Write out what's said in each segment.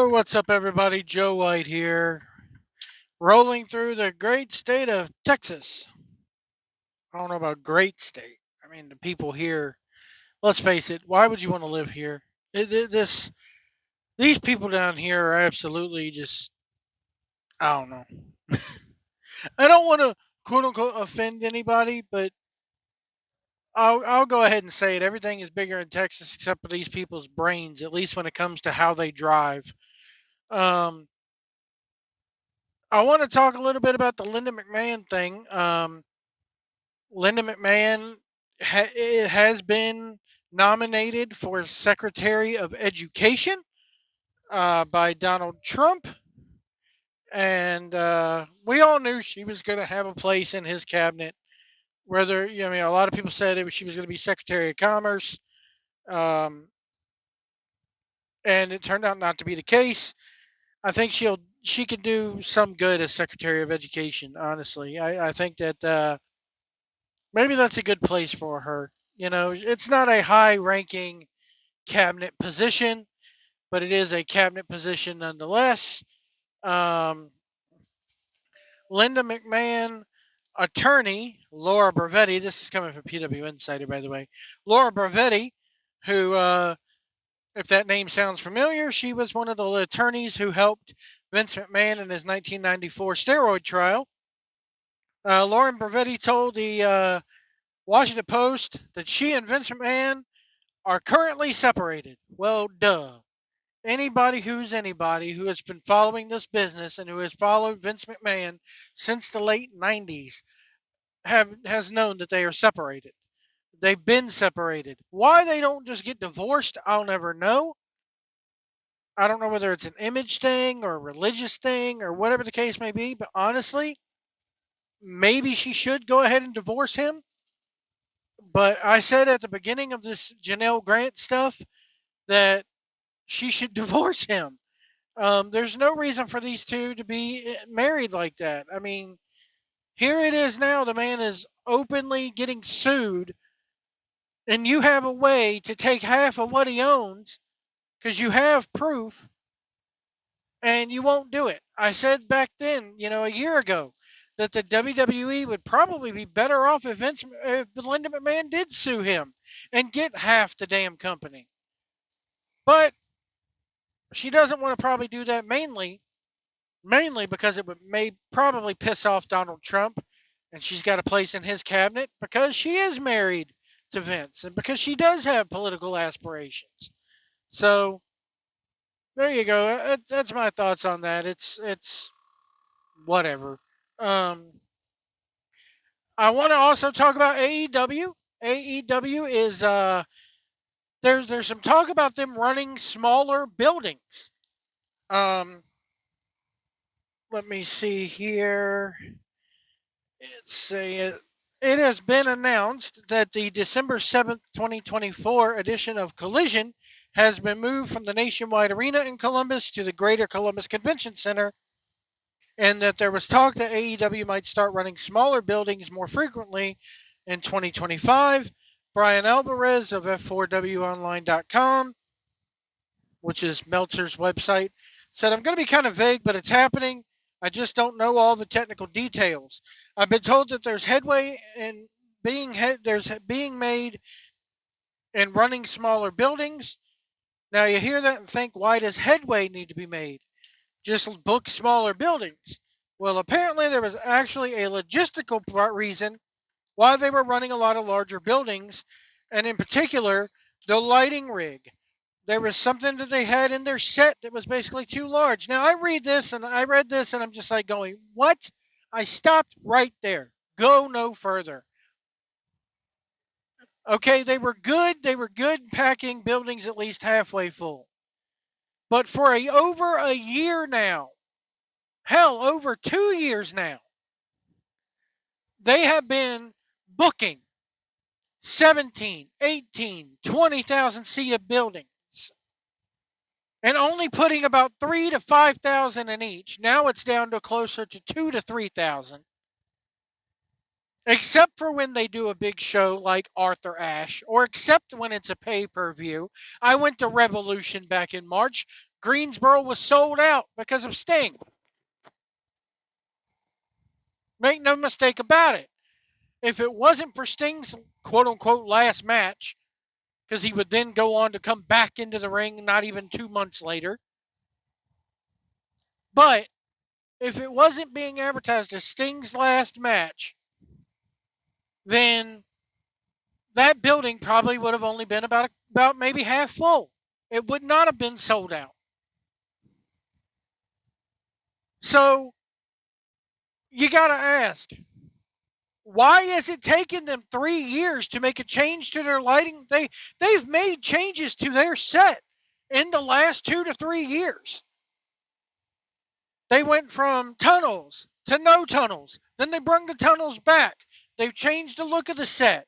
What's up, everybody? Joe White here, rolling through the great state of Texas. I don't know about great state. I mean, the people here. Let's face it. Why would you want to live here? These people down here are absolutely just. I don't know. I don't want to quote unquote offend anybody, but I'll go ahead and say it. Everything is bigger in Texas except for these people's brains, at least when it comes to how they drive. Um, I want to talk a little bit about the Linda McMahon thing. Linda McMahon has been nominated for Secretary of Education by Donald Trump. And we all knew she was going to have a place in his cabinet. Whether, a lot of people said she was going to be Secretary of Commerce. Um, and it turned out not to be the case. I think she could do some good as Secretary of Education, honestly. I think that maybe that's a good place for her. It's not a high ranking cabinet position, but it is a cabinet position nonetheless. Um, Linda McMahon, attorney Laura Bravetti, this is coming from PW Insider, by the way. Laura Bravetti, who, if that name sounds familiar, she was one of the attorneys who helped Vince McMahon in his 1994 steroid trial. Lauren Bravetti told the Washington Post that she and Vince McMahon are currently separated. Well, duh. Anybody who has been following this business and who has followed Vince McMahon since the late 90s has known that they are separated. They've been separated. Why they don't just get divorced, I'll never know. I don't know whether it's an image thing or a religious thing or whatever the case may be, but honestly, maybe she should go ahead and divorce him. But I said at the beginning of this Janelle Grant stuff that she should divorce him. There's no reason for these two to be married like that. I mean, here it is now. The man is openly getting sued, and you have a way to take half of what he owns because you have proof, and you won't do it. I said back then, a year ago, that the WWE would probably be better off if Linda McMahon did sue him and get half the damn company. But she doesn't want to probably do that mainly because may probably piss off Donald Trump, and she's got a place in his cabinet because she is married to Vince and because she does have political aspirations. So there you go. That's my thoughts on that. It's whatever. Um, I want to also talk about AEW. AEW is there's some talk about them running smaller buildings. Um, Let me see here. It has been announced that the December 7th, 2024 edition of Collision has been moved from the Nationwide Arena in Columbus to the Greater Columbus Convention Center, and that there was talk that AEW might start running smaller buildings more frequently in 2025. Brian Alvarez of F4WOnline.com, which is Meltzer's website, said, "I'm going to be kind of vague, but it's happening. I just don't know all the technical details. I've been told that there's headway in being made in running smaller buildings. Now you hear that and think, why does headway need to be made? Just book smaller buildings." Well, apparently there was actually a logistical reason why they were running a lot of larger buildings, and in particular, the lighting rig. There was something that they had in their set that was basically too large. Now I read this and I'm just like going, what? I stopped right there. Go no further. Okay, they were good. They were good packing buildings at least halfway full. But for over a year now, hell, over 2 years now, they have been booking 17, 18, 20,000 seat of buildings and only putting about 3 to 5,000 in each. Now it's down to closer to 2 to 3,000. Except for when they do a big show like Arthur Ashe, or except when it's a pay-per-view. I went to Revolution back in March. Greensboro was sold out because of Sting. Make no mistake about it. If it wasn't for Sting's quote-unquote last match, because he would then go on to come back into the ring not even 2 months later. But if it wasn't being advertised as Sting's last match, then that building probably would have only been about maybe half full. It would not have been sold out. So you got to ask, why is it taking them 3 years to make a change to their lighting? They've made changes to their set in the last 2 to 3 years. They went from tunnels to no tunnels. Then they brought the tunnels back. They've changed the look of the set.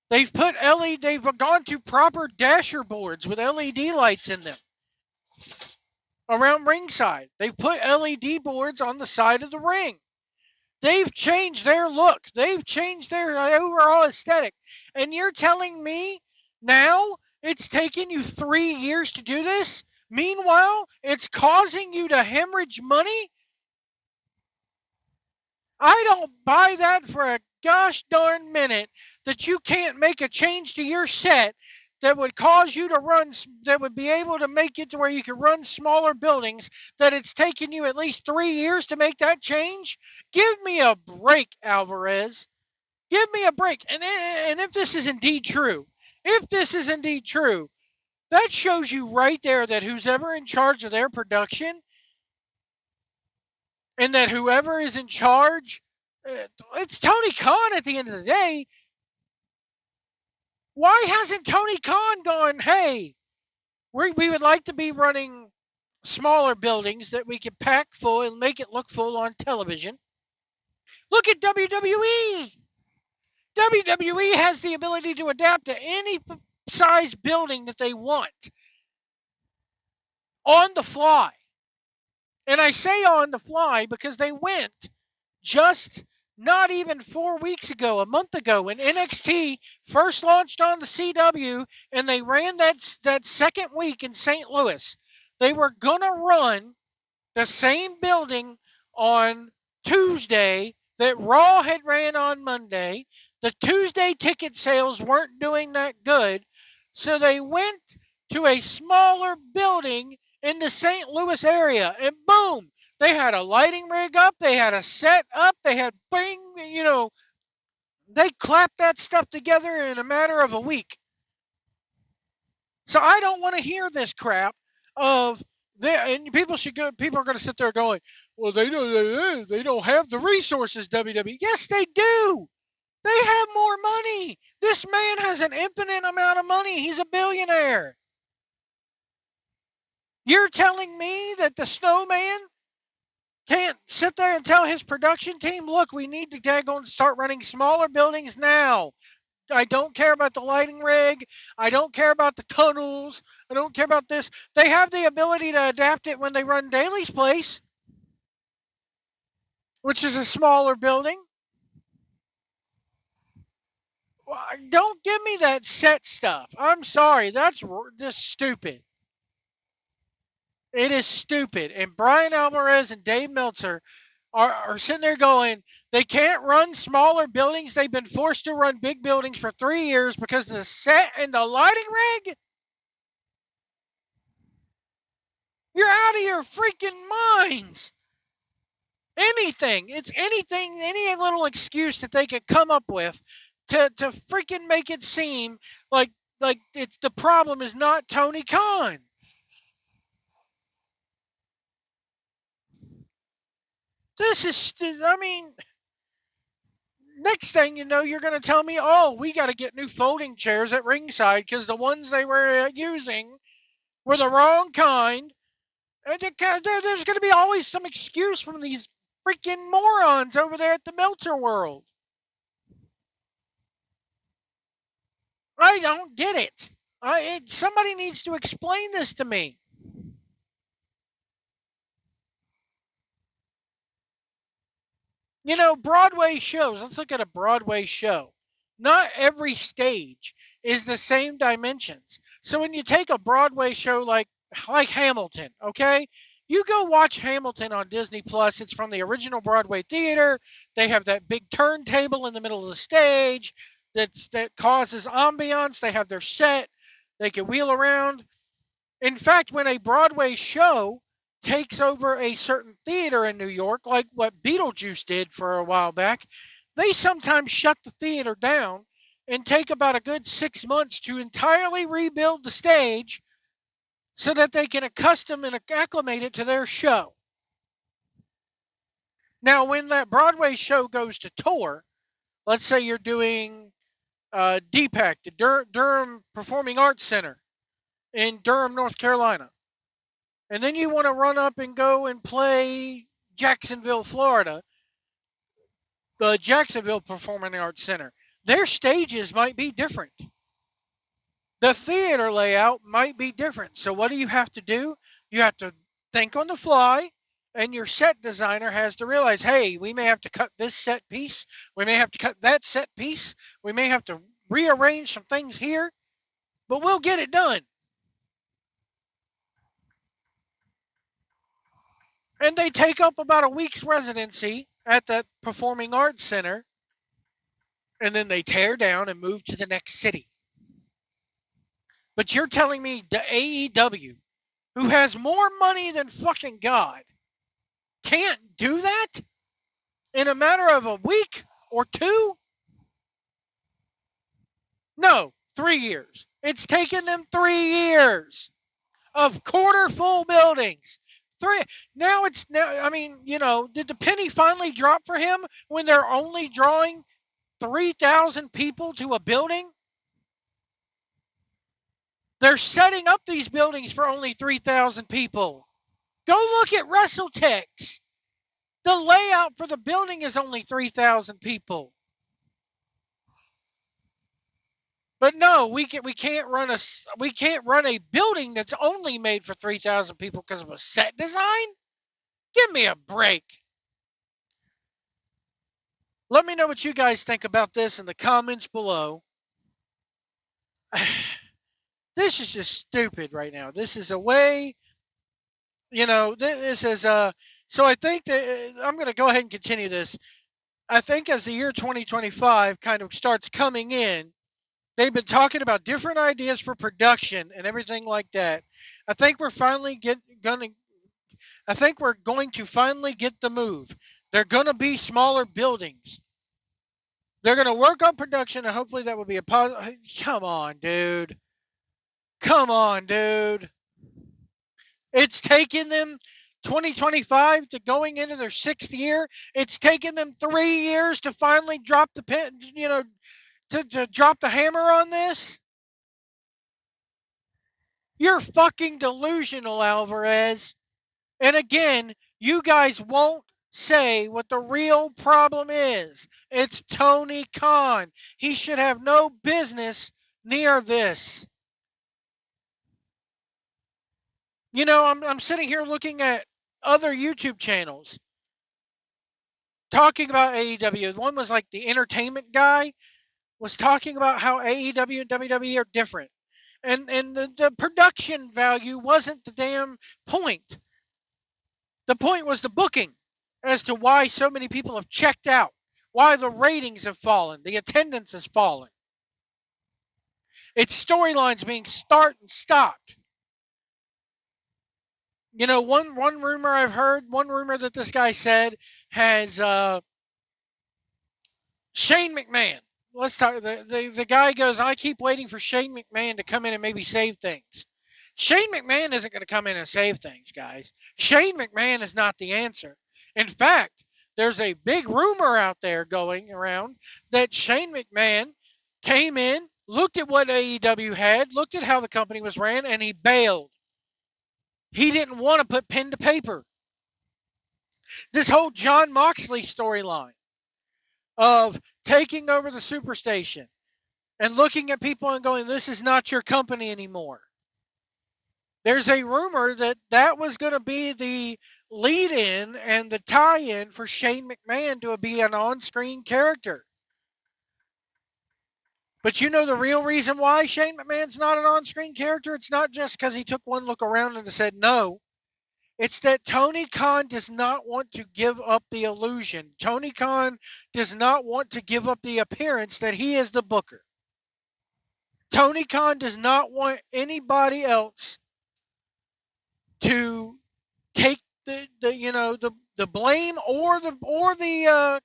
They've put LED. They've gone to proper dasher boards with LED lights in them around ringside. They've put LED boards on the side of the ring. They've changed their look. They've changed their overall aesthetic. And you're telling me now it's taken you 3 years to do this? Meanwhile, it's causing you to hemorrhage money? I don't buy that for a gosh darn minute that you can't make a change to your set that would cause you to run, that would be able to make it to where you can run smaller buildings, that it's taken you at least 3 years to make that change. Give me a break, Alvarez. Give me a break. And if this is indeed true, that shows you right there that who's ever in charge of their production, and that whoever is in charge, it's Tony Khan at the end of the day. Why hasn't Tony Khan gone, hey, we would like to be running smaller buildings that we could pack full and make it look full on television? Look at WWE. WWE has the ability to adapt to any size building that they want on the fly. And I say on the fly because they went just not even 4 weeks ago, a month ago, when NXT first launched on the CW, and they ran that second week in St. Louis. They were going to run the same building on Tuesday that Raw had ran on Monday. The Tuesday ticket sales weren't doing that good, so they went to a smaller building in the St. Louis area, and boom, they had a lighting rig up, they had a set up, they had bing, they clapped that stuff together in a matter of a week. So I don't want to hear this crap of and people are going to sit there going, well, they don't have the resources, WWE. Yes, they do. They have more money. This man has an infinite amount of money. He's a billionaire. You're telling me that the snowman can't sit there and tell his production team, look, we need to go and start running smaller buildings now. I don't care about the lighting rig. I don't care about the tunnels. I don't care about this. They have the ability to adapt it when they run Daly's Place, which is a smaller building. Don't give me that set stuff. I'm sorry. That's just stupid. It is stupid. And Brian Alvarez and Dave Meltzer are sitting there going, they can't run smaller buildings. They've been forced to run big buildings for 3 years because of the set and the lighting rig. You're out of your freaking minds. Anything. It's anything, any little excuse that they could come up with to freaking make it seem like it's the problem is not Tony Khan. This is, next thing you know, you're going to tell me, oh, we got to get new folding chairs at ringside because the ones they were using were the wrong kind. And there's going to be always some excuse from these freaking morons over there at the Meltzer World. I don't get it. Somebody needs to explain this to me. Broadway shows. Let's look at a Broadway show. Not every stage is the same dimensions. So when you take a Broadway show like Hamilton, okay? You go watch Hamilton on Disney Plus. It's from the original Broadway theater. They have that big turntable in the middle of the stage that causes ambiance. They have their set. They can wheel around. In fact, when a Broadway show takes over a certain theater in New York, like what Beetlejuice did for a while back, they sometimes shut the theater down and take about a good 6 months to entirely rebuild the stage so that they can accustom and acclimate it to their show. Now, when that Broadway show goes to tour, let's say you're doing DPAC, the Durham Performing Arts Center in Durham, North Carolina. And then you want to run up and go and play Jacksonville, Florida, the Jacksonville Performing Arts Center. Their stages might be different. The theater layout might be different. So what do you have to do? You have to think on the fly, and your set designer has to realize, hey, we may have to cut this set piece. We may have to cut that set piece. We may have to rearrange some things here, but we'll get it done. And they take up about a week's residency at that Performing Arts Center, and then they tear down and move to the next city. But you're telling me the AEW, who has more money than fucking God, can't do that in a matter of a week or two? No, 3 years. It's taken them 3 years of quarter full buildings. Did the penny finally drop for him when they're only drawing 3,000 people to a building? They're setting up these buildings for only 3,000 people. Go look at WrestleTex. The layout for the building is only 3,000 people. But no, we can't run a building that's only made for 3,000 people because of a set design? Give me a break. Let me know what you guys think about this in the comments below. This is just stupid right now. This is a way, this is so I think that I'm going to go ahead and continue this. I think as the year 2025 kind of starts coming in, they've been talking about different ideas for production and everything like that. I think we're going to finally get the move. They're going to be smaller buildings. They're going to work on production, and hopefully that will be a positive. Come on, dude. It's taken them 2025 to going into their 6th year. It's taken them 3 years to finally drop the pen, to drop the hammer on this. You're fucking delusional, Alvarez. And again, you guys won't say what the real problem is. It's Tony Khan. He should have no business near this. I'm sitting here looking at other YouTube channels talking about AEW. One was like the entertainment guy was talking about how AEW and WWE are different. And the production value wasn't the damn point. The point was the booking as to why so many people have checked out, why the ratings have fallen, the attendance has fallen. It's storylines being start and stopped. One rumor I've heard, one rumor that this guy said has Shane McMahon. Let's talk. The guy goes, I keep waiting for Shane McMahon to come in and maybe save things. Shane McMahon isn't going to come in and save things, guys. Shane McMahon is not the answer. In fact, there's a big rumor out there going around that Shane McMahon came in, looked at what AEW had, looked at how the company was ran, and he bailed. He didn't want to put pen to paper. This whole Jon Moxley storyline of taking over the Superstation and looking at people and going, this is not your company anymore. There's a rumor that that was going to be the lead-in and the tie-in for Shane McMahon to be an on-screen character. But you know the real reason why Shane McMahon's not an on-screen character? It's not just because he took one look around and said no. It's that Tony Khan does not want to give up the illusion. Tony Khan does not want to give up the appearance that he is the booker. Tony Khan does not want anybody else to take the blame or the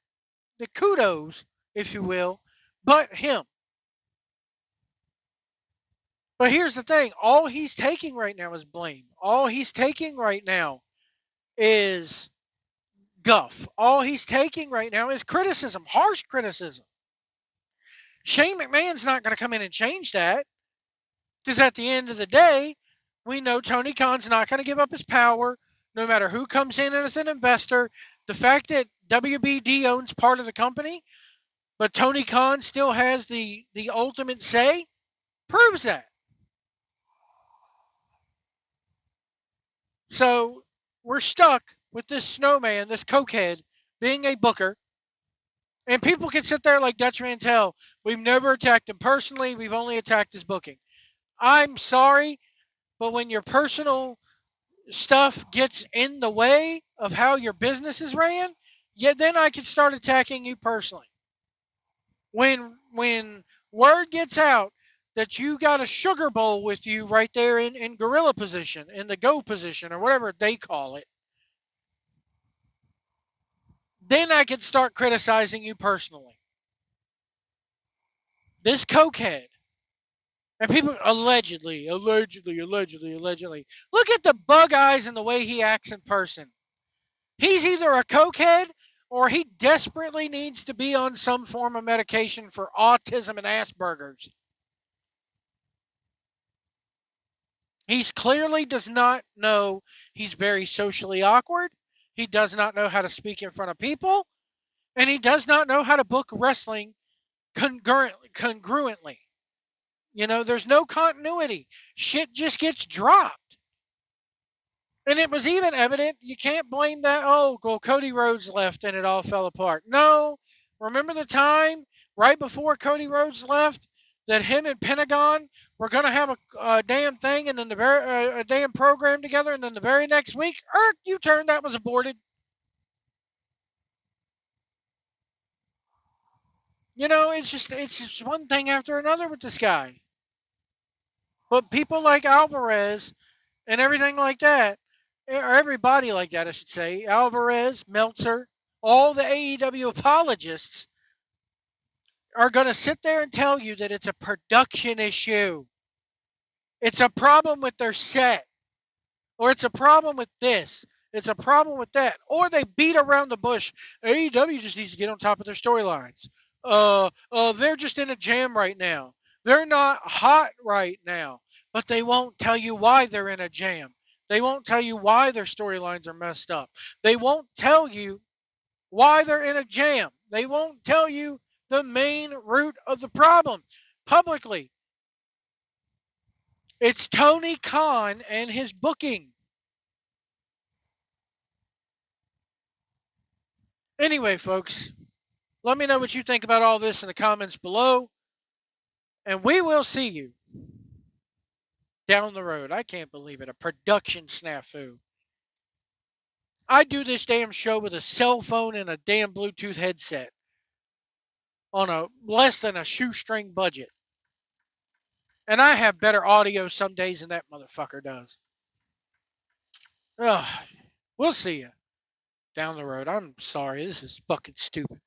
kudos, if you will, but him. But here's the thing: all he's taking right now is blame. All he's taking right now is guff. All he's taking right now is criticism, harsh criticism. Shane McMahon's not going to come in and change that, because at the end of the day, we know Tony Khan's not going to give up his power no matter who comes in as an investor. The fact that WBD owns part of the company, but Tony Khan still has the ultimate say, proves that. So we're stuck with this snowman, this cokehead, being a booker. And people can sit there like Dutch Mantel. We've never attacked him personally. We've only attacked his booking. I'm sorry, but when your personal stuff gets in the way of how your business is ran, yeah, then I can start attacking you personally. When word gets out that you got a sugar bowl with you right there in gorilla position, in the go position, or whatever they call it, then I can start criticizing you personally. This cokehead, and people allegedly. Look at the bug eyes and the way he acts in person. He's either a cokehead or he desperately needs to be on some form of medication for autism and Asperger's. He clearly does not know. He's very socially awkward. He does not know how to speak in front of people. And he does not know how to book wrestling congruently. You know, there's no continuity. Shit just gets dropped. And it was even evident. You can't blame that. Oh, well, Cody Rhodes left and it all fell apart. No. Remember the time right before Cody Rhodes left that him and Pentagon were going to have a damn thing and then a damn program together, and then the very next week, U-turn, that was aborted. You know, it's just one thing after another with this guy. But people like Alvarez and everything like that, or everybody like that, I should say, Alvarez, Meltzer, all the AEW apologists are going to sit there and tell you that it's a production issue. It's a problem with their set. Or it's a problem with this. It's a problem with that. Or they beat around the bush. AEW just needs to get on top of their storylines. They're just in a jam right now. They're not hot right now. But they won't tell you why they're in a jam. They won't tell you why their storylines are messed up. They won't tell you why they're in a jam. They won't tell you the main root of the problem publicly. It's Tony Khan and his booking. Anyway, folks, let me know what you think about all this in the comments below. And we will see you down the road. I can't believe it. A production snafu. I do this damn show with a cell phone and a damn Bluetooth headset on a less than a shoestring budget. And I have better audio some days than that motherfucker does. Ugh. We'll see you down the road. I'm sorry. This is fucking stupid.